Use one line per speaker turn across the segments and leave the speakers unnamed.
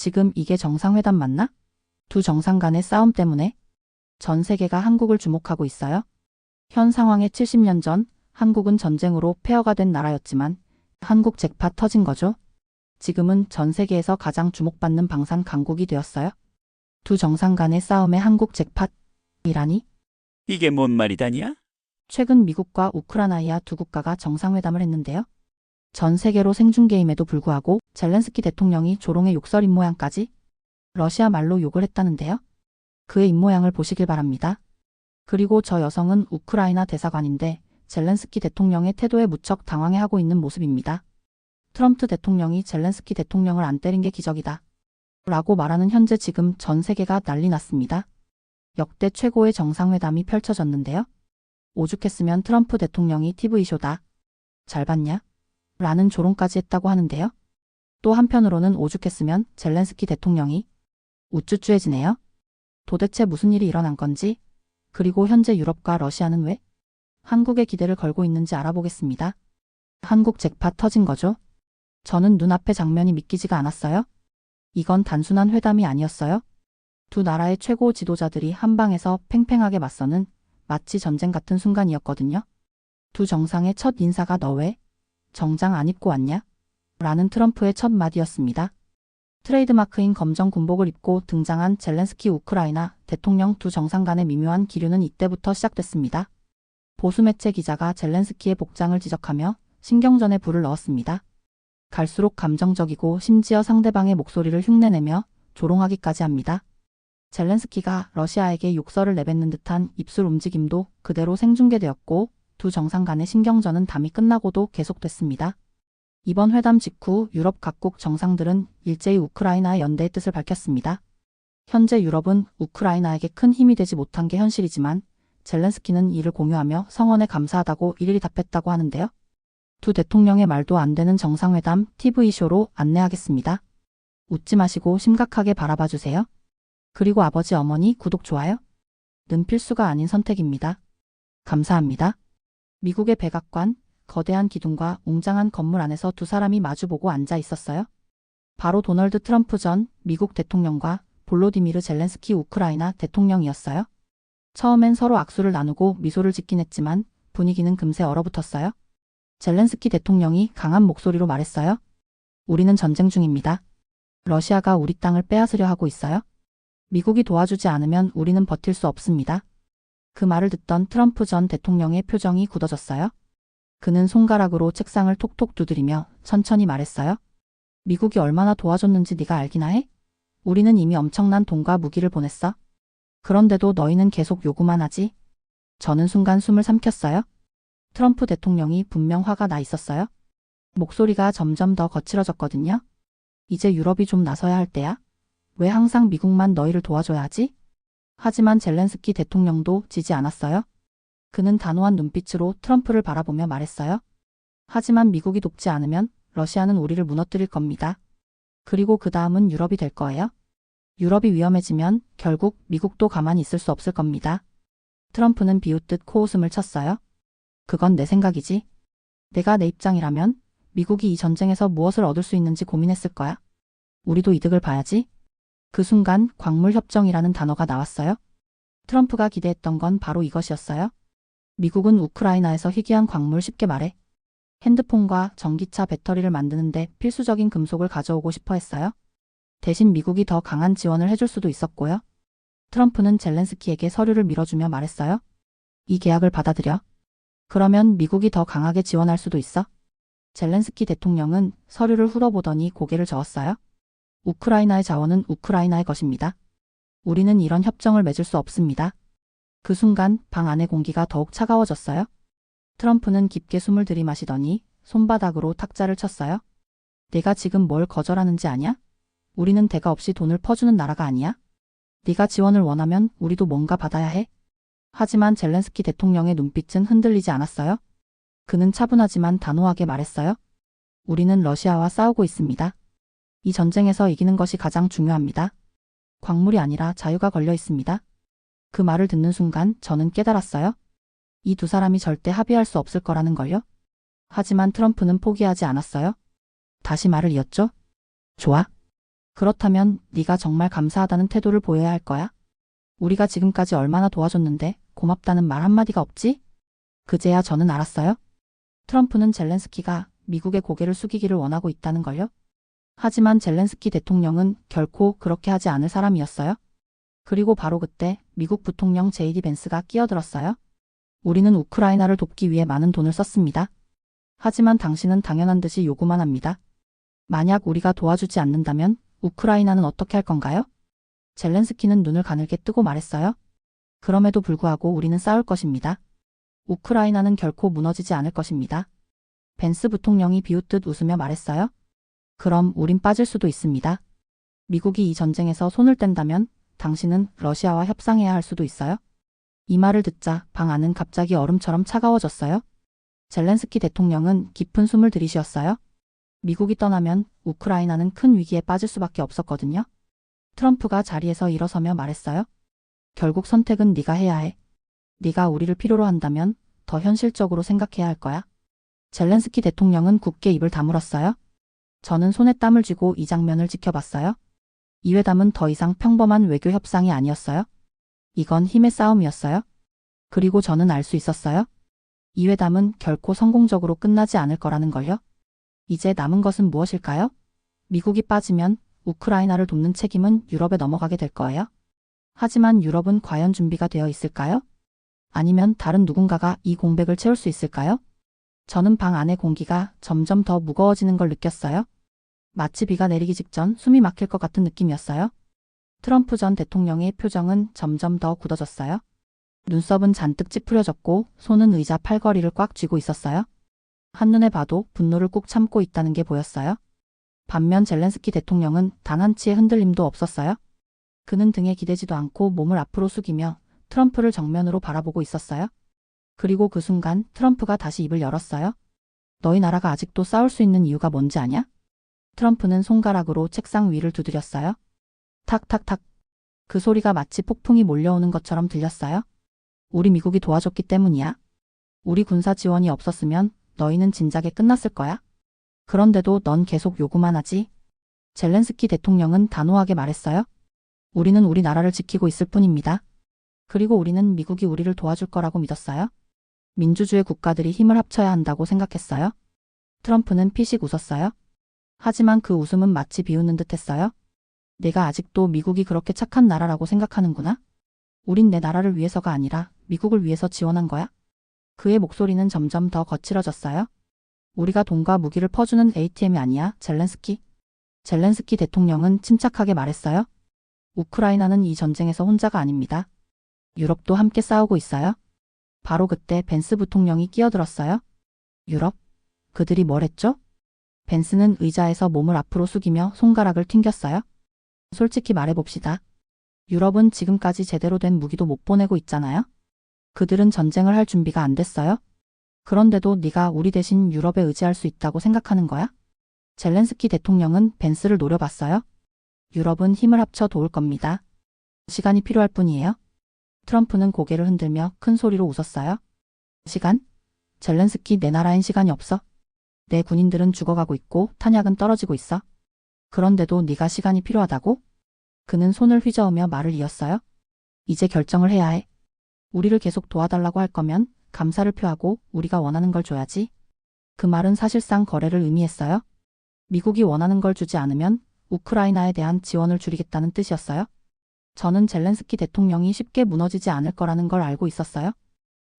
지금 이게 정상회담 맞나? 두 정상 간의 싸움 때문에 전 세계가 한국을 주목하고 있어요. 현 상황에 70년 전 한국은 전쟁으로 폐허가 된 나라였지만 한국 잭팟 터진 거죠. 지금은 전 세계에서 가장 주목받는 방산 강국이 되었어요. 두 정상 간의 싸움에 한국 잭팟이라니?
이게 뭔 말이다냐?
최근 미국과 우크라이나 두 국가가 정상회담을 했는데요. 전 세계로 생중계임에도 불구하고 젤렌스키 대통령이 조롱의 욕설 입모양까지 러시아 말로 욕을 했다는데요. 그의 입모양을 보시길 바랍니다. 그리고 저 여성은 우크라이나 대사관인데 젤렌스키 대통령의 태도에 무척 당황해하고 있는 모습입니다. 트럼프 대통령이 젤렌스키 대통령을 안 때린 게 기적이다. 라고 말하는 현재 지금 전 세계가 난리 났습니다. 역대 최고의 정상회담이 펼쳐졌는데요. 오죽했으면 트럼프 대통령이 TV쇼다. 잘 봤냐? 라는 조롱까지 했다고 하는데요. 또 한편으로는 오죽했으면 젤렌스키 대통령이 우쭈쭈해지네요. 도대체 무슨 일이 일어난 건지, 그리고 현재 유럽과 러시아는 왜 한국에 기대를 걸고 있는지 알아보겠습니다. 한국 잭팟 터진 거죠? 저는 눈앞의 장면이 믿기지가 않았어요. 이건 단순한 회담이 아니었어요. 두 나라의 최고 지도자들이 한방에서 팽팽하게 맞서는 마치 전쟁 같은 순간이었거든요. 두 정상의 첫 인사가 너 왜 정장 안 입고 왔냐? 라는 트럼프의 첫 마디였습니다. 트레이드마크인 검정 군복을 입고 등장한 젤렌스키 우크라이나 대통령 두 정상 간의 미묘한 기류는 이때부터 시작됐습니다. 보수 매체 기자가 젤렌스키의 복장을 지적하며 신경전에 불을 넣었습니다. 갈수록 감정적이고 심지어 상대방의 목소리를 흉내내며 조롱하기까지 합니다. 젤렌스키가 러시아에게 욕설을 내뱉는 듯한 입술 움직임도 그대로 생중계되었고 두 정상 간의 신경전은 담이 끝나고도 계속됐습니다. 이번 회담 직후 유럽 각국 정상들은 일제히 우크라이나 연대의 뜻을 밝혔습니다. 현재 유럽은 우크라이나에게 큰 힘이 되지 못한 게 현실이지만 젤렌스키는 이를 공유하며 성원에 감사하다고 일일이 답했다고 하는데요. 두 대통령의 말도 안 되는 정상회담 TV쇼로 안내하겠습니다. 웃지 마시고 심각하게 바라봐 주세요. 그리고 아버지 어머니 구독 좋아요? 는 필수가 아닌 선택입니다. 감사합니다. 미국의 백악관, 거대한 기둥과 웅장한 건물 안에서 두 사람이 마주보고 앉아 있었어요. 바로 도널드 트럼프 전 미국 대통령과 볼로디미르 젤렌스키 우크라이나 대통령이었어요. 처음엔 서로 악수를 나누고 미소를 짓긴 했지만 분위기는 금세 얼어붙었어요. 젤렌스키 대통령이 강한 목소리로 말했어요. 우리는 전쟁 중입니다. 러시아가 우리 땅을 빼앗으려 하고 있어요. 미국이 도와주지 않으면 우리는 버틸 수 없습니다. 그 말을 듣던 트럼프 전 대통령의 표정이 굳어졌어요. 그는 손가락으로 책상을 톡톡 두드리며 천천히 말했어요. 미국이 얼마나 도와줬는지 네가 알기나 해? 우리는 이미 엄청난 돈과 무기를 보냈어. 그런데도 너희는 계속 요구만 하지? 저는 순간 숨을 삼켰어요. 트럼프 대통령이 분명 화가 나 있었어요. 목소리가 점점 더 거칠어졌거든요. 이제 유럽이 좀 나서야 할 때야? 왜 항상 미국만 너희를 도와줘야 하지? 하지만 젤렌스키 대통령도 지지 않았어요. 그는 단호한 눈빛으로 트럼프를 바라보며 말했어요. 하지만 미국이 돕지 않으면 러시아는 우리를 무너뜨릴 겁니다. 그리고 그 다음은 유럽이 될 거예요. 유럽이 위험해지면 결국 미국도 가만히 있을 수 없을 겁니다. 트럼프는 비웃듯 코웃음을 쳤어요. 그건 내 생각이지. 내가 내 입장이라면 미국이 이 전쟁에서 무엇을 얻을 수 있는지 고민했을 거야. 우리도 이득을 봐야지. 그 순간 광물협정이라는 단어가 나왔어요. 트럼프가 기대했던 건 바로 이것이었어요. 미국은 우크라이나에서 희귀한 광물, 쉽게 말해 핸드폰과 전기차 배터리를 만드는데 필수적인 금속을 가져오고 싶어 했어요. 대신 미국이 더 강한 지원을 해줄 수도 있었고요. 트럼프는 젤렌스키에게 서류를 밀어주며 말했어요. 이 계약을 받아들여. 그러면 미국이 더 강하게 지원할 수도 있어. 젤렌스키 대통령은 서류를 훑어보더니 고개를 저었어요. 우크라이나의 자원은 우크라이나의 것입니다. 우리는 이런 협정을 맺을 수 없습니다. 그 순간 방 안의 공기가 더욱 차가워졌어요. 트럼프는 깊게 숨을 들이마시더니 손바닥으로 탁자를 쳤어요. 내가 지금 뭘 거절하는지 아냐? 우리는 대가 없이 돈을 퍼주는 나라가 아니야. 네가 지원을 원하면 우리도 뭔가 받아야 해. 하지만 젤렌스키 대통령의 눈빛은 흔들리지 않았어요. 그는 차분하지만 단호하게 말했어요. 우리는 러시아와 싸우고 있습니다. 이 전쟁에서 이기는 것이 가장 중요합니다. 광물이 아니라 자유가 걸려 있습니다. 그 말을 듣는 순간 저는 깨달았어요. 이 두 사람이 절대 합의할 수 없을 거라는 걸요. 하지만 트럼프는 포기하지 않았어요. 다시 말을 이었죠. 좋아. 그렇다면 네가 정말 감사하다는 태도를 보여야 할 거야. 우리가 지금까지 얼마나 도와줬는데 고맙다는 말 한마디가 없지? 그제야 저는 알았어요. 트럼프는 젤렌스키가 미국의 고개를 숙이기를 원하고 있다는 걸요. 하지만 젤렌스키 대통령은 결코 그렇게 하지 않을 사람이었어요. 그리고 바로 그때 미국 부통령 JD 벤스가 끼어들었어요. 우리는 우크라이나를 돕기 위해 많은 돈을 썼습니다. 하지만 당신은 당연한 듯이 요구만 합니다. 만약 우리가 도와주지 않는다면 우크라이나는 어떻게 할 건가요? 젤렌스키는 눈을 가늘게 뜨고 말했어요. 그럼에도 불구하고 우리는 싸울 것입니다. 우크라이나는 결코 무너지지 않을 것입니다. 벤스 부통령이 비웃듯 웃으며 말했어요. 그럼 우린 빠질 수도 있습니다. 미국이 이 전쟁에서 손을 뗀다면 당신은 러시아와 협상해야 할 수도 있어요. 이 말을 듣자 방 안은 갑자기 얼음처럼 차가워졌어요. 젤렌스키 대통령은 깊은 숨을 들이쉬었어요. 미국이 떠나면 우크라이나는 큰 위기에 빠질 수밖에 없었거든요. 트럼프가 자리에서 일어서며 말했어요. 결국 선택은 네가 해야 해. 네가 우리를 필요로 한다면 더 현실적으로 생각해야 할 거야. 젤렌스키 대통령은 굳게 입을 다물었어요. 저는 손에 땀을 쥐고 이 장면을 지켜봤어요. 이 회담은 더 이상 평범한 외교 협상이 아니었어요. 이건 힘의 싸움이었어요. 그리고 저는 알 수 있었어요. 이 회담은 결코 성공적으로 끝나지 않을 거라는 걸요. 이제 남은 것은 무엇일까요? 미국이 빠지면 우크라이나를 돕는 책임은 유럽에 넘어가게 될 거예요. 하지만 유럽은 과연 준비가 되어 있을까요? 아니면 다른 누군가가 이 공백을 채울 수 있을까요? 저는 방 안의 공기가 점점 더 무거워지는 걸 느꼈어요. 마치 비가 내리기 직전 숨이 막힐 것 같은 느낌이었어요. 트럼프 전 대통령의 표정은 점점 더 굳어졌어요. 눈썹은 잔뜩 찌푸려졌고 손은 의자 팔걸이를 꽉 쥐고 있었어요. 한눈에 봐도 분노를 꾹 참고 있다는 게 보였어요. 반면 젤렌스키 대통령은 단 한치의 흔들림도 없었어요. 그는 등에 기대지도 않고 몸을 앞으로 숙이며 트럼프를 정면으로 바라보고 있었어요. 그리고 그 순간 트럼프가 다시 입을 열었어요. 너희 나라가 아직도 싸울 수 있는 이유가 뭔지 아냐? 트럼프는 손가락으로 책상 위를 두드렸어요. 탁탁탁. 그 소리가 마치 폭풍이 몰려오는 것처럼 들렸어요. 우리 미국이 도와줬기 때문이야. 우리 군사 지원이 없었으면 너희는 진작에 끝났을 거야. 그런데도 넌 계속 요구만 하지. 젤렌스키 대통령은 단호하게 말했어요. 우리는 우리 나라를 지키고 있을 뿐입니다. 그리고 우리는 미국이 우리를 도와줄 거라고 믿었어요. 민주주의 국가들이 힘을 합쳐야 한다고 생각했어요. 트럼프는 피식 웃었어요. 하지만 그 웃음은 마치 비웃는 듯 했어요. 내가 아직도 미국이 그렇게 착한 나라라고 생각하는구나. 우린 내 나라를 위해서가 아니라 미국을 위해서 지원한 거야. 그의 목소리는 점점 더 거칠어졌어요. 우리가 돈과 무기를 퍼주는 ATM이 아니야, 젤렌스키. 젤렌스키 대통령은 침착하게 말했어요. 우크라이나는 이 전쟁에서 혼자가 아닙니다. 유럽도 함께 싸우고 있어요. 바로 그때 벤스 부통령이 끼어들었어요. 유럽? 그들이 뭘 했죠? 벤스는 의자에서 몸을 앞으로 숙이며 손가락을 튕겼어요. 솔직히 말해봅시다. 유럽은 지금까지 제대로 된 무기도 못 보내고 있잖아요. 그들은 전쟁을 할 준비가 안 됐어요. 그런데도 네가 우리 대신 유럽에 의지할 수 있다고 생각하는 거야? 젤렌스키 대통령은 벤스를 노려봤어요. 유럽은 힘을 합쳐 도울 겁니다. 시간이 필요할 뿐이에요. 트럼프는 고개를 흔들며 큰 소리로 웃었어요. 시간? 젤렌스키, 내 나라엔 시간이 없어. 내 군인들은 죽어가고 있고 탄약은 떨어지고 있어. 그런데도 네가 시간이 필요하다고? 그는 손을 휘저으며 말을 이었어요. 이제 결정을 해야 해. 우리를 계속 도와달라고 할 거면 감사를 표하고 우리가 원하는 걸 줘야지. 그 말은 사실상 거래를 의미했어요. 미국이 원하는 걸 주지 않으면 우크라이나에 대한 지원을 줄이겠다는 뜻이었어요. 저는 젤렌스키 대통령이 쉽게 무너지지 않을 거라는 걸 알고 있었어요.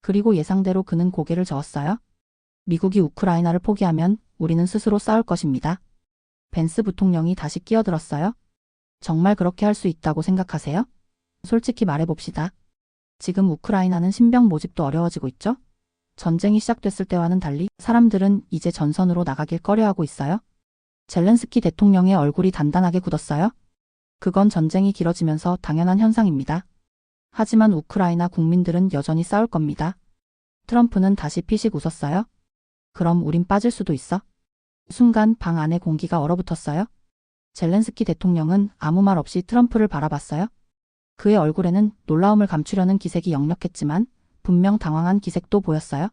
그리고 예상대로 그는 고개를 저었어요. 미국이 우크라이나를 포기하면 우리는 스스로 싸울 것입니다. 벤스 부통령이 다시 끼어들었어요. 정말 그렇게 할 수 있다고 생각하세요? 솔직히 말해봅시다. 지금 우크라이나는 신병 모집도 어려워지고 있죠? 전쟁이 시작됐을 때와는 달리 사람들은 이제 전선으로 나가길 꺼려하고 있어요. 젤렌스키 대통령의 얼굴이 단단하게 굳었어요. 그건 전쟁이 길어지면서 당연한 현상입니다. 하지만 우크라이나 국민들은 여전히 싸울 겁니다. 트럼프는 다시 피식 웃었어요. 그럼 우린 빠질 수도 있어? 순간 방 안의 공기가 얼어붙었어요. 젤렌스키 대통령은 아무 말 없이 트럼프를 바라봤어요. 그의 얼굴에는 놀라움을 감추려는 기색이 역력했지만 분명 당황한 기색도 보였어요.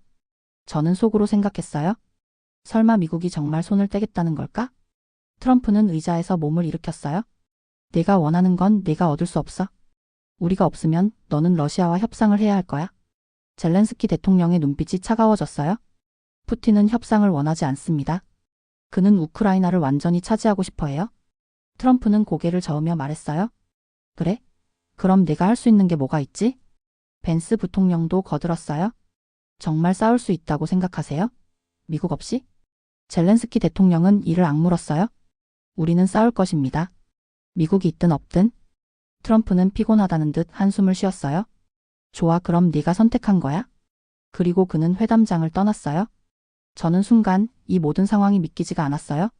저는 속으로 생각했어요. 설마 미국이 정말 손을 떼겠다는 걸까? 트럼프는 의자에서 몸을 일으켰어요. 내가 원하는 건 내가 얻을 수 없어. 우리가 없으면 너는 러시아와 협상을 해야 할 거야. 젤렌스키 대통령의 눈빛이 차가워졌어요. 푸틴은 협상을 원하지 않습니다. 그는 우크라이나를 완전히 차지하고 싶어 해요. 트럼프는 고개를 저으며 말했어요. 그래? 그럼 내가 할 수 있는 게 뭐가 있지? 벤스 부통령도 거들었어요. 정말 싸울 수 있다고 생각하세요? 미국 없이? 젤렌스키 대통령은 이를 악물었어요. 우리는 싸울 것입니다. 미국이 있든 없든. 트럼프는 피곤하다는 듯 한숨을 쉬었어요. 좋아, 그럼 네가 선택한 거야? 그리고 그는 회담장을 떠났어요. 저는 순간 이 모든 상황이 믿기지가 않았어요.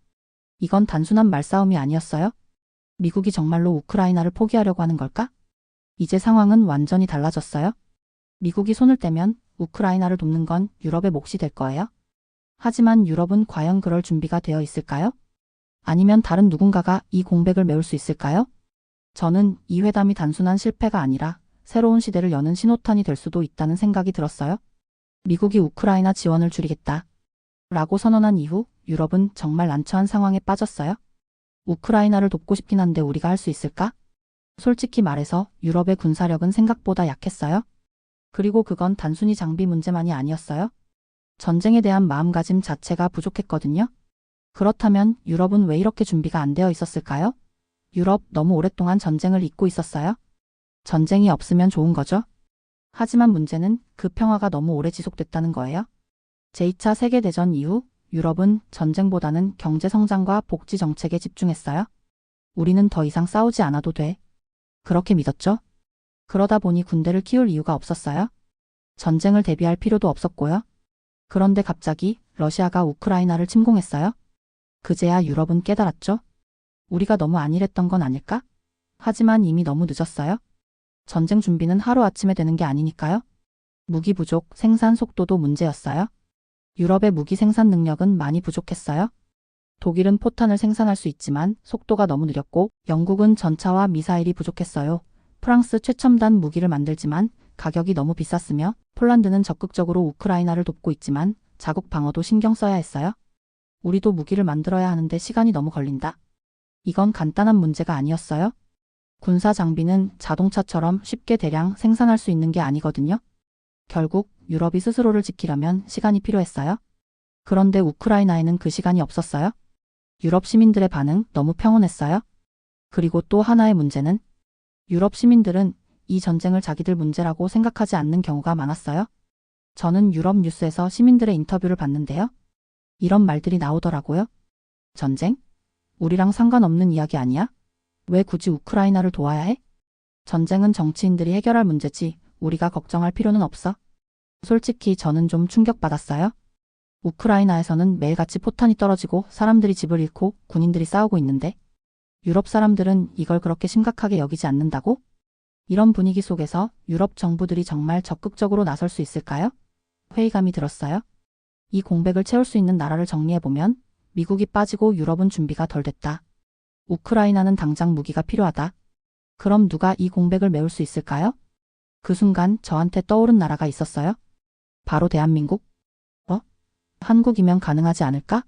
이건 단순한 말싸움이 아니었어요. 미국이 정말로 우크라이나를 포기하려고 하는 걸까? 이제 상황은 완전히 달라졌어요. 미국이 손을 떼면 우크라이나를 돕는 건 유럽의 몫이 될 거예요. 하지만 유럽은 과연 그럴 준비가 되어 있을까요? 아니면 다른 누군가가 이 공백을 메울 수 있을까요? 저는 이 회담이 단순한 실패가 아니라 새로운 시대를 여는 신호탄이 될 수도 있다는 생각이 들었어요. 미국이 우크라이나 지원을 줄이겠다. 라고 선언한 이후 유럽은 정말 난처한 상황에 빠졌어요. 우크라이나를 돕고 싶긴 한데 우리가 할 수 있을까? 솔직히 말해서 유럽의 군사력은 생각보다 약했어요. 그리고 그건 단순히 장비 문제만이 아니었어요. 전쟁에 대한 마음가짐 자체가 부족했거든요. 그렇다면 유럽은 왜 이렇게 준비가 안 되어 있었을까요? 유럽 너무 오랫동안 전쟁을 잊고 있었어요. 전쟁이 없으면 좋은 거죠. 하지만 문제는 그 평화가 너무 오래 지속됐다는 거예요. 제2차 세계대전 이후 유럽은 전쟁보다는 경제 성장과 복지 정책에 집중했어요. 우리는 더 이상 싸우지 않아도 돼. 그렇게 믿었죠. 그러다 보니 군대를 키울 이유가 없었어요. 전쟁을 대비할 필요도 없었고요. 그런데 갑자기 러시아가 우크라이나를 침공했어요. 그제야 유럽은 깨달았죠. 우리가 너무 안일했던 건 아닐까? 하지만 이미 너무 늦었어요. 전쟁 준비는 하루아침에 되는 게 아니니까요. 무기 부족, 생산 속도도 문제였어요. 유럽의 무기 생산 능력은 많이 부족했어요. 독일은 포탄을 생산할 수 있지만 속도가 너무 느렸고 영국은 전차와 미사일이 부족했어요. 프랑스 최첨단 무기를 만들지만 가격이 너무 비쌌으며 폴란드는 적극적으로 우크라이나를 돕고 있지만 자국 방어도 신경 써야 했어요. 우리도 무기를 만들어야 하는데 시간이 너무 걸린다. 이건 간단한 문제가 아니었어요. 군사 장비는 자동차처럼 쉽게 대량 생산할 수 있는 게 아니거든요. 결국 유럽이 스스로를 지키려면 시간이 필요했어요. 그런데 우크라이나에는 그 시간이 없었어요. 유럽 시민들의 반응 너무 평온했어요. 그리고 또 하나의 문제는 유럽 시민들은 이 전쟁을 자기들 문제라고 생각하지 않는 경우가 많았어요. 저는 유럽 뉴스에서 시민들의 인터뷰를 봤는데요. 이런 말들이 나오더라고요. 전쟁? 우리랑 상관없는 이야기 아니야? 왜 굳이 우크라이나를 도와야 해? 전쟁은 정치인들이 해결할 문제지 우리가 걱정할 필요는 없어. 솔직히 저는 좀 충격받았어요. 우크라이나에서는 매일같이 포탄이 떨어지고 사람들이 집을 잃고 군인들이 싸우고 있는데 유럽 사람들은 이걸 그렇게 심각하게 여기지 않는다고? 이런 분위기 속에서 유럽 정부들이 정말 적극적으로 나설 수 있을까요? 회의감이 들었어요. 이 공백을 채울 수 있는 나라를 정리해보면 미국이 빠지고 유럽은 준비가 덜 됐다. 우크라이나는 당장 무기가 필요하다. 그럼 누가 이 공백을 메울 수 있을까요? 그 순간 저한테 떠오른 나라가 있었어요. 바로 대한민국? 한국이면 가능하지 않을까?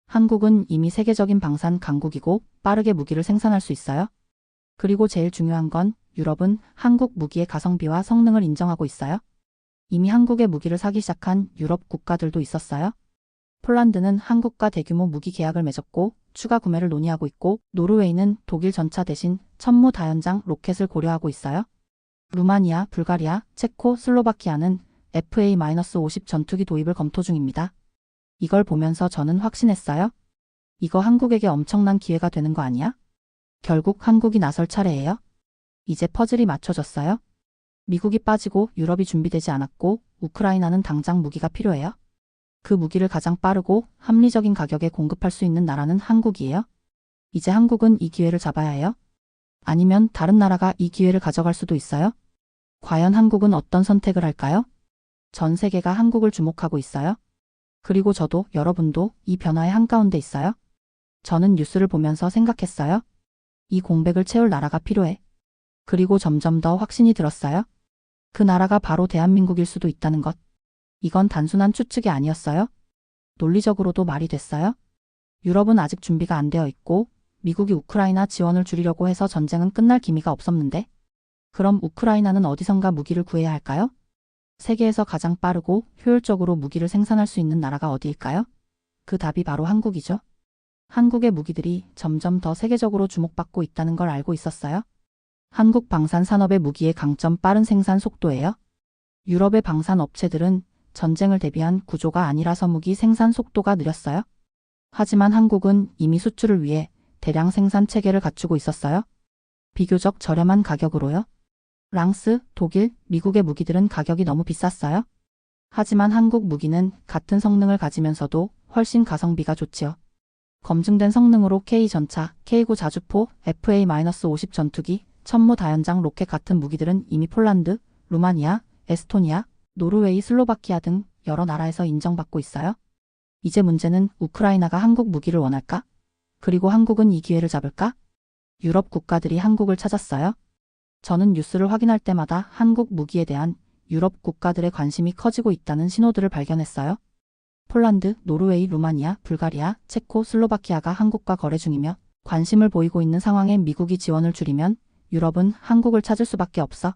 한국은 이미 세계적인 방산 강국이고 빠르게 무기를 생산할 수 있어요. 그리고 제일 중요한 건 유럽은 한국 무기의 가성비와 성능을 인정하고 있어요. 이미 한국의 무기를 사기 시작한 유럽 국가들도 있었어요. 폴란드는 한국과 대규모 무기 계약을 맺었고 추가 구매를 논의하고 있고 노르웨이는 독일 전차 대신 천무 다연장 로켓을 고려하고 있어요. 루마니아, 불가리아, 체코, 슬로바키아는 FA-50 전투기 도입을 검토 중입니다. 이걸 보면서 저는 확신했어요. 이거 한국에게 엄청난 기회가 되는 거 아니야? 결국 한국이 나설 차례예요. 이제 퍼즐이 맞춰졌어요. 미국이 빠지고 유럽이 준비되지 않았고 우크라이나는 당장 무기가 필요해요. 그 무기를 가장 빠르고 합리적인 가격에 공급할 수 있는 나라는 한국이에요. 이제 한국은 이 기회를 잡아야 해요. 아니면 다른 나라가 이 기회를 가져갈 수도 있어요. 과연 한국은 어떤 선택을 할까요? 전 세계가 한국을 주목하고 있어요. 그리고 저도 여러분도 이 변화의 한가운데 있어요. 저는 뉴스를 보면서 생각했어요. 이 공백을 채울 나라가 필요해. 그리고 점점 더 확신이 들었어요. 그 나라가 바로 대한민국일 수도 있다는 것. 이건 단순한 추측이 아니었어요. 논리적으로도 말이 됐어요. 유럽은 아직 준비가 안 되어 있고 미국이 우크라이나 지원을 줄이려고 해서 전쟁은 끝날 기미가 없었는데, 그럼 우크라이나는 어디선가 무기를 구해야 할까요? 세계에서 가장 빠르고 효율적으로 무기를 생산할 수 있는 나라가 어디일까요? 그 답이 바로 한국이죠. 한국의 무기들이 점점 더 세계적으로 주목받고 있다는 걸 알고 있었어요. 한국 방산 산업의 무기의 강점 빠른 생산 속도예요. 유럽의 방산 업체들은 전쟁을 대비한 구조가 아니라서 무기 생산 속도가 느렸어요. 하지만 한국은 이미 수출을 위해 대량 생산 체계를 갖추고 있었어요. 비교적 저렴한 가격으로요. 프랑스, 독일, 미국의 무기들은 가격이 너무 비쌌어요. 하지만 한국 무기는 같은 성능을 가지면서도 훨씬 가성비가 좋지요. 검증된 성능으로 K-전차, K9 자주포, FA-50 전투기, 천무 다연장 로켓 같은 무기들은 이미 폴란드, 루마니아, 에스토니아, 노르웨이, 슬로바키아 등 여러 나라에서 인정받고 있어요. 이제 문제는 우크라이나가 한국 무기를 원할까? 그리고 한국은 이 기회를 잡을까? 유럽 국가들이 한국을 찾았어요. 저는 뉴스를 확인할 때마다 한국 무기에 대한 유럽 국가들의 관심이 커지고 있다는 신호들을 발견했어요. 폴란드, 노르웨이, 루마니아, 불가리아, 체코, 슬로바키아가 한국과 거래 중이며 관심을 보이고 있는 상황에 미국이 지원을 줄이면 유럽은 한국을 찾을 수밖에 없어.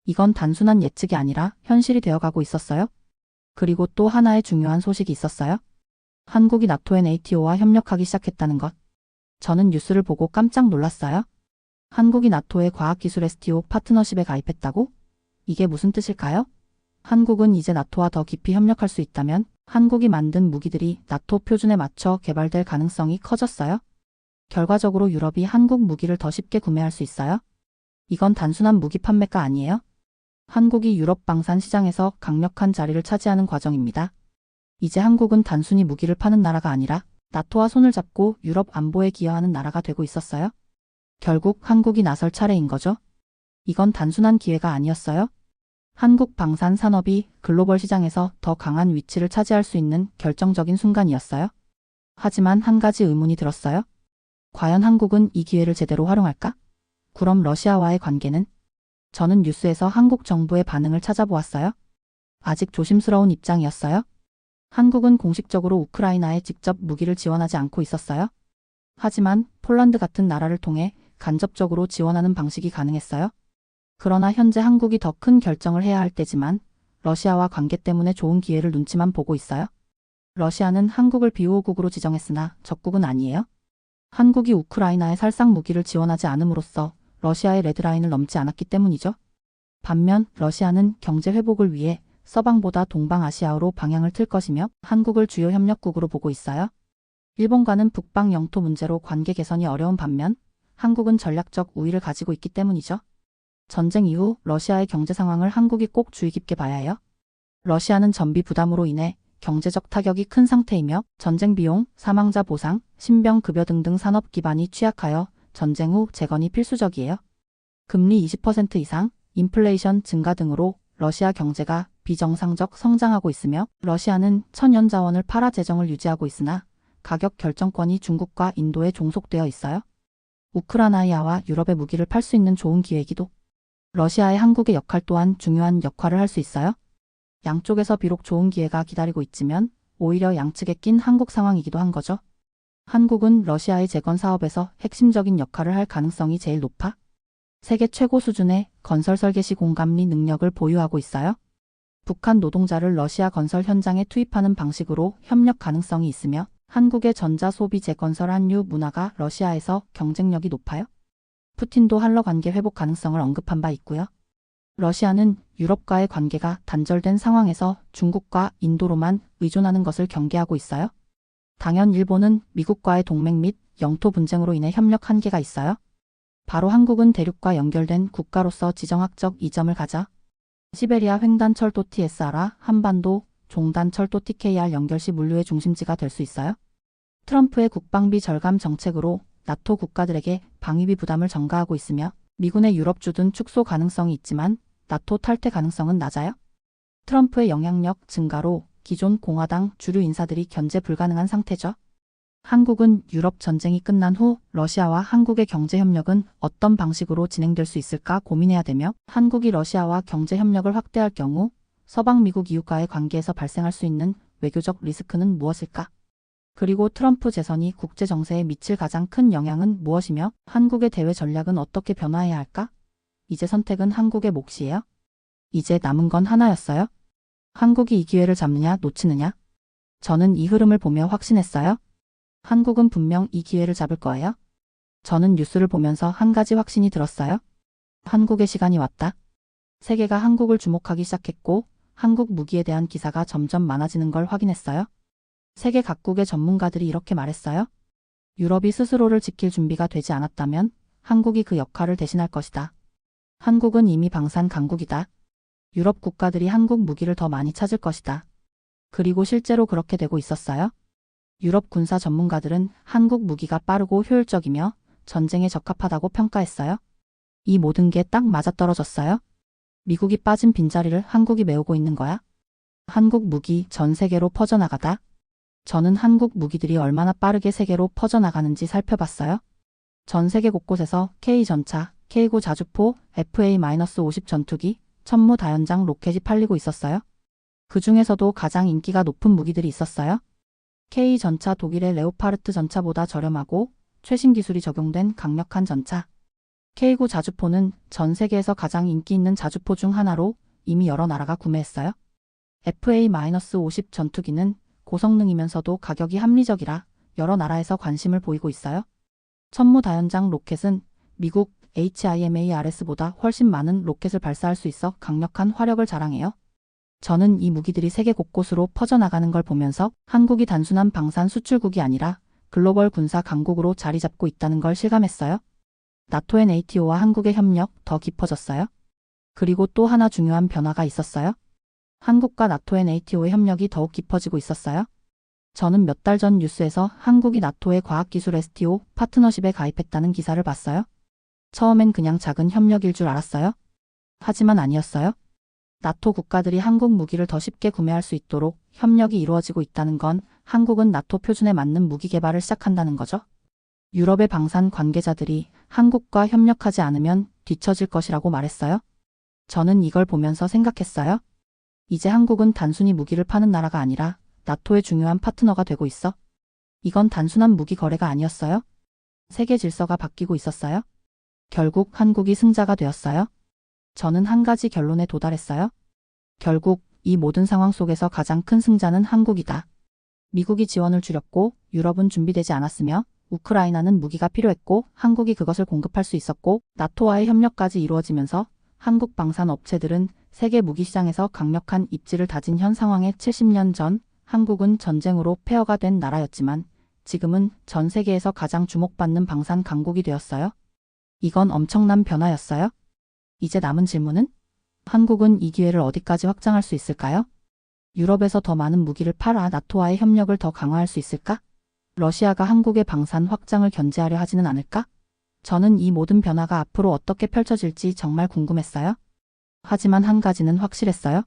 이건 단순한 예측이 아니라 현실이 되어가고 있었어요. 그리고 또 하나의 중요한 소식이 있었어요. 한국이 나토의 네이티오와 협력하기 시작했다는 것. 저는 뉴스를 보고 깜짝 놀랐어요. 한국이 나토의 과학기술 STO 파트너십에 가입했다고? 이게 무슨 뜻일까요? 한국은 이제 나토와 더 깊이 협력할 수 있다면 한국이 만든 무기들이 나토 표준에 맞춰 개발될 가능성이 커졌어요. 결과적으로 유럽이 한국 무기를 더 쉽게 구매할 수 있어요. 이건 단순한 무기 판매가 아니에요. 한국이 유럽 방산 시장에서 강력한 자리를 차지하는 과정입니다. 이제 한국은 단순히 무기를 파는 나라가 아니라 나토와 손을 잡고 유럽 안보에 기여하는 나라가 되고 있었어요. 결국 한국이 나설 차례인 거죠. 이건 단순한 기회가 아니었어요. 한국 방산 산업이 글로벌 시장에서 더 강한 위치를 차지할 수 있는 결정적인 순간이었어요. 하지만 한 가지 의문이 들었어요. 과연 한국은 이 기회를 제대로 활용할까? 그럼 러시아와의 관계는? 저는 뉴스에서 한국 정부의 반응을 찾아보았어요. 아직 조심스러운 입장이었어요. 한국은 공식적으로 우크라이나에 직접 무기를 지원하지 않고 있었어요. 하지만 폴란드 같은 나라를 통해 간접적으로 지원하는 방식이 가능했어요. 그러나 현재 한국이 더 큰 결정을 해야 할 때지만 러시아와 관계 때문에 좋은 기회를 눈치만 보고 있어요. 러시아는 한국을 비호국으로 지정했으나 적국은 아니에요. 한국이 우크라이나에 살상 무기를 지원하지 않음으로써 러시아의 레드라인을 넘지 않았기 때문이죠. 반면 러시아는 경제 회복을 위해 서방보다 동방아시아로 방향을 틀 것이며 한국을 주요 협력국으로 보고 있어요. 일본과는 북방 영토 문제로 관계 개선이 어려운 반면 한국은 전략적 우위를 가지고 있기 때문이죠. 전쟁 이후 러시아의 경제 상황을 한국이 꼭 주의 깊게 봐야 해요. 러시아는 전비 부담으로 인해 경제적 타격이 큰 상태이며 전쟁 비용, 사망자 보상, 신병 급여 등등 산업 기반이 취약하여 전쟁 후 재건이 필수적이에요. 금리 20% 이상, 인플레이션 증가 등으로 러시아 경제가 비정상적 성장하고 있으며 러시아는 천연 자원을 팔아 재정을 유지하고 있으나 가격 결정권이 중국과 인도에 종속되어 있어요. 우크라이나와 유럽의 무기를 팔 수 있는 좋은 기회이기도. 러시아의 한국의 역할 또한 중요한 역할을 할 수 있어요. 양쪽에서 비록 좋은 기회가 기다리고 있지만 오히려 양측에 낀 한국 상황이기도 한 거죠. 한국은 러시아의 재건 사업에서 핵심적인 역할을 할 가능성이 제일 높아 세계 최고 수준의 건설 설계시 공감리 능력을 보유하고 있어요. 북한 노동자를 러시아 건설 현장에 투입하는 방식으로 협력 가능성이 있으며 한국의 전자 소비 재건설 한류 문화가 러시아에서 경쟁력이 높아요. 푸틴도 한러 관계 회복 가능성을 언급한 바 있고요. 러시아는 유럽과의 관계가 단절된 상황에서 중국과 인도로만 의존하는 것을 경계하고 있어요. 당연 일본은 미국과의 동맹 및 영토 분쟁으로 인해 협력 한계가 있어요. 바로 한국은 대륙과 연결된 국가로서 지정학적 이점을 가져 시베리아 횡단철도 TSR과 한반도 종단철도 TKR 연결시 물류의 중심지가 될 수 있어요. 트럼프의 국방비 절감 정책으로 나토 국가들에게 방위비 부담을 전가하고 있으며 미군의 유럽 주둔 축소 가능성이 있지만 나토 탈퇴 가능성은 낮아요. 트럼프의 영향력 증가로 기존 공화당 주류 인사들이 견제 불가능한 상태죠. 한국은 유럽 전쟁이 끝난 후 러시아와 한국의 경제협력은 어떤 방식으로 진행될 수 있을까 고민해야 되며 한국이 러시아와 경제협력을 확대할 경우 서방 미국 이웃과의 관계에서 발생할 수 있는 외교적 리스크는 무엇일까? 그리고 트럼프 재선이 국제 정세에 미칠 가장 큰 영향은 무엇이며 한국의 대외 전략은 어떻게 변화해야 할까? 이제 선택은 한국의 몫이에요. 이제 남은 건 하나였어요. 한국이 이 기회를 잡느냐 놓치느냐. 저는 이 흐름을 보며 확신했어요. 한국은 분명 이 기회를 잡을 거예요. 저는 뉴스를 보면서 한 가지 확신이 들었어요. 한국의 시간이 왔다. 세계가 한국을 주목하기 시작했고 한국 무기에 대한 기사가 점점 많아지는 걸 확인했어요. 세계 각국의 전문가들이 이렇게 말했어요. 유럽이 스스로를 지킬 준비가 되지 않았다면 한국이 그 역할을 대신할 것이다. 한국은 이미 방산 강국이다. 유럽 국가들이 한국 무기를 더 많이 찾을 것이다. 그리고 실제로 그렇게 되고 있었어요. 유럽 군사 전문가들은 한국 무기가 빠르고 효율적이며 전쟁에 적합하다고 평가했어요. 이 모든 게 딱 맞아떨어졌어요. 미국이 빠진 빈자리를 한국이 메우고 있는 거야. 한국 무기 전 세계로 퍼져나가다. 저는 한국 무기들이 얼마나 빠르게 세계로 퍼져나가는지 살펴봤어요. 전 세계 곳곳에서 K전차, K9 자주포, FA-50 전투기, 천무 다연장 로켓이 팔리고 있었어요. 그 중에서도 가장 인기가 높은 무기들이 있었어요. K전차 독일의 레오파르트 전차보다 저렴하고 최신 기술이 적용된 강력한 전차. K9 자주포는 전 세계에서 가장 인기 있는 자주포 중 하나로 이미 여러 나라가 구매했어요. FA-50 전투기는 고성능이면서도 가격이 합리적이라 여러 나라에서 관심을 보이고 있어요. 천무 다연장 로켓은 미국 HIMARS보다 훨씬 많은 로켓을 발사할 수 있어 강력한 화력을 자랑해요. 저는 이 무기들이 세계 곳곳으로 퍼져나가는 걸 보면서 한국이 단순한 방산 수출국이 아니라 글로벌 군사 강국으로 자리 잡고 있다는 걸 실감했어요. 나토 앤 NATO와 한국의 협력 더 깊어졌어요. 그리고 또 하나 중요한 변화가 있었어요. 한국과 나토 앤 NATO의 협력이 더욱 깊어지고 있었어요. 저는 몇 달 전 뉴스에서 한국이 나토의 과학기술 STO 파트너십에 가입했다는 기사를 봤어요. 처음엔 그냥 작은 협력일 줄 알았어요. 하지만 아니었어요. 나토 국가들이 한국 무기를 더 쉽게 구매할 수 있도록 협력이 이루어지고 있다는 건 한국은 나토 표준에 맞는 무기 개발을 시작한다는 거죠. 유럽의 방산 관계자들이 한국과 협력하지 않으면 뒤처질 것이라고 말했어요. 저는 이걸 보면서 생각했어요. 이제 한국은 단순히 무기를 파는 나라가 아니라 나토의 중요한 파트너가 되고 있어. 이건 단순한 무기 거래가 아니었어요. 세계 질서가 바뀌고 있었어요. 결국 한국이 승자가 되었어요. 저는 한 가지 결론에 도달했어요. 결국 이 모든 상황 속에서 가장 큰 승자는 한국이다. 미국이 지원을 줄였고 유럽은 준비되지 않았으며 우크라이나는 무기가 필요했고 한국이 그것을 공급할 수 있었고 나토와의 협력까지 이루어지면서 한국 방산 업체들은 세계 무기 시장에서 강력한 입지를 다진 현 상황에 70년 전 한국은 전쟁으로 폐허가 된 나라였지만 지금은 전 세계에서 가장 주목받는 방산 강국이 되었어요. 이건 엄청난 변화였어요. 이제 남은 질문은? 한국은 이 기회를 어디까지 확장할 수 있을까요? 유럽에서 더 많은 무기를 팔아 나토와의 협력을 더 강화할 수 있을까? 러시아가 한국의 방산 확장을 견제하려 하지는 않을까? 저는 이 모든 변화가 앞으로 어떻게 펼쳐질지 정말 궁금했어요. 하지만 한 가지는 확실했어요.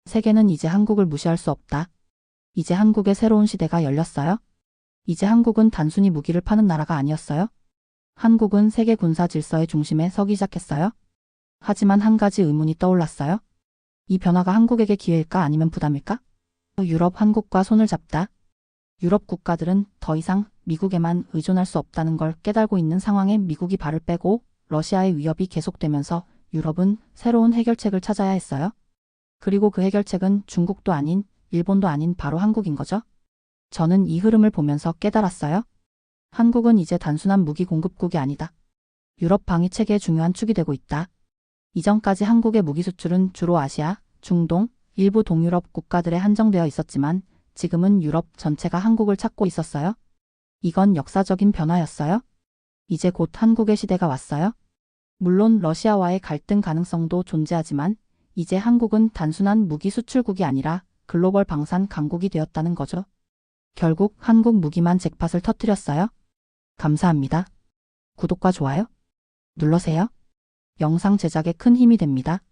세계는 이제 한국을 무시할 수 없다. 이제 한국의 새로운 시대가 열렸어요. 이제 한국은 단순히 무기를 파는 나라가 아니었어요. 한국은 세계 군사 질서의 중심에 서기 시작했어요. 하지만 한 가지 의문이 떠올랐어요. 이 변화가 한국에게 기회일까 아니면 부담일까? 유럽 한국과 손을 잡다. 유럽 국가들은 더 이상 미국에만 의존할 수 없다는 걸 깨달고 있는 상황에 미국이 발을 빼고 러시아의 위협이 계속되면서 유럽은 새로운 해결책을 찾아야 했어요. 그리고 그 해결책은 중국도 아닌 일본도 아닌 바로 한국인 거죠. 저는 이 흐름을 보면서 깨달았어요. 한국은 이제 단순한 무기 공급국이 아니다. 유럽 방위 체계의 중요한 축이 되고 있다. 이전까지 한국의 무기 수출은 주로 아시아, 중동, 일부 동유럽 국가들에 한정되어 있었지만 지금은 유럽 전체가 한국을 찾고 있었어요. 이건 역사적인 변화였어요. 이제 곧 한국의 시대가 왔어요. 물론 러시아와의 갈등 가능성도 존재하지만 이제 한국은 단순한 무기 수출국이 아니라 글로벌 방산 강국이 되었다는 거죠. 결국 한국 무기만 잭팟을 터뜨렸어요. 감사합니다. 구독과 좋아요 눌러세요. 영상 제작에 큰 힘이 됩니다.